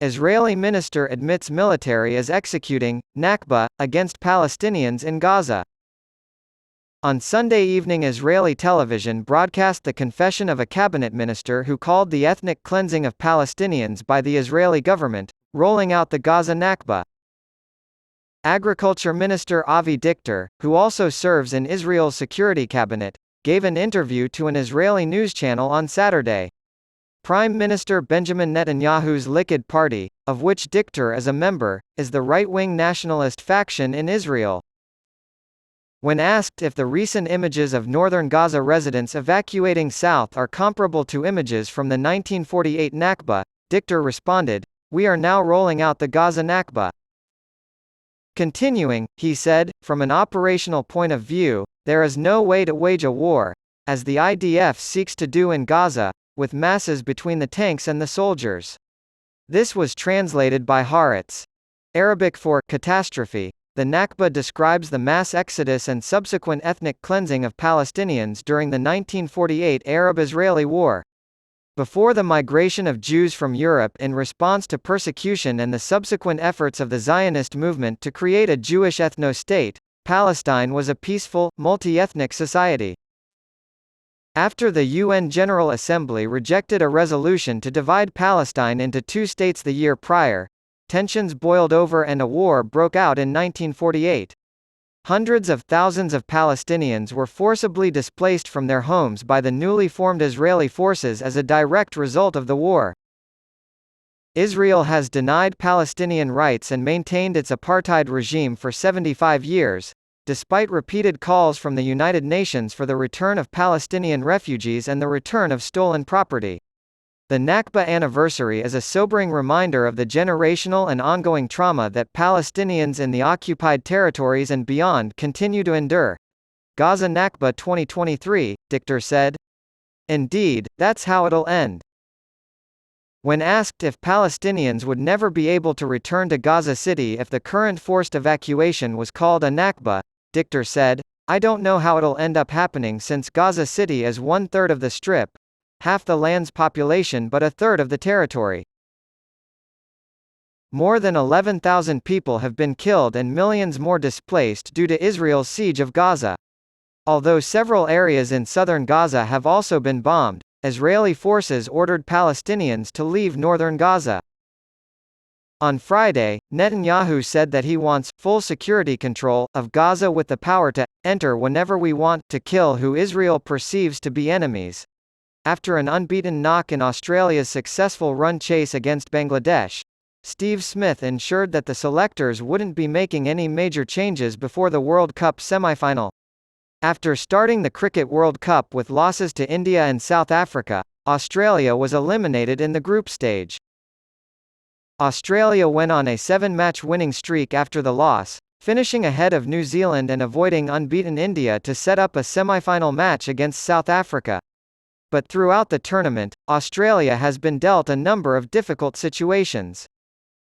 Israeli minister admits military is executing Nakba against Palestinians in Gaza. On Sunday evening, Israeli television broadcast the confession of a cabinet minister who called the ethnic cleansing of Palestinians by the Israeli government, rolling out the Gaza Nakba. Agriculture Minister Avi Dichter, who also serves in Israel's security cabinet, gave an interview to an Israeli news channel on Saturday. Prime Minister Benjamin Netanyahu's Likud party, of which Dichter is a member, is the right-wing nationalist faction in Israel. When asked if the recent images of northern Gaza residents evacuating south are comparable to images from the 1948 Nakba, Dichter responded, "We are now rolling out the Gaza Nakba." Continuing, he said, "From an operational point of view, there is no way to wage a war, as the IDF seeks to do in Gaza, with masses between the tanks and the soldiers." This was translated by Haaretz. Arabic for catastrophe. The Nakba describes the mass exodus and subsequent ethnic cleansing of Palestinians during the 1948 Arab-Israeli War. Before the migration of Jews from Europe in response to persecution and the subsequent efforts of the Zionist movement to create a Jewish ethno-state, Palestine was a peaceful, multi-ethnic society. After the UN General Assembly rejected a resolution to divide Palestine into two states the year prior, tensions boiled over and a war broke out in 1948. Hundreds of thousands of Palestinians were forcibly displaced from their homes by the newly formed Israeli forces as a direct result of the war. Israel has denied Palestinian rights and maintained its apartheid regime for 75 years, despite repeated calls from the United Nations for the return of Palestinian refugees and the return of stolen property. The Nakba anniversary is a sobering reminder of the generational and ongoing trauma that Palestinians in the occupied territories and beyond continue to endure. Gaza Nakba 2023, Dichter said. "Indeed, that's how it'll end." When asked if Palestinians would never be able to return to Gaza City if the current forced evacuation was called a Nakba, Dichter said, "I don't know how it'll end up happening since Gaza City is 1/3 of the Strip, half the land's population but 1/3 of the territory. More than 11,000 people have been killed and millions more displaced due to Israel's siege of Gaza. Although several areas in southern Gaza have also been bombed, Israeli forces ordered Palestinians to leave northern Gaza. On Friday, Netanyahu said that he wants full security control of Gaza with the power to enter whenever we want to kill who Israel perceives to be enemies. After an unbeaten knock in Australia's successful run chase against Bangladesh, Steve Smith ensured that the selectors wouldn't be making any major changes before the World Cup semi-final. After starting the Cricket World Cup with losses to India and South Africa, Australia was eliminated in the group stage. Australia went on a 7-match winning streak after the loss, finishing ahead of New Zealand and avoiding unbeaten India to set up a semi-final match against South Africa. But throughout the tournament, Australia has been dealt a number of difficult situations.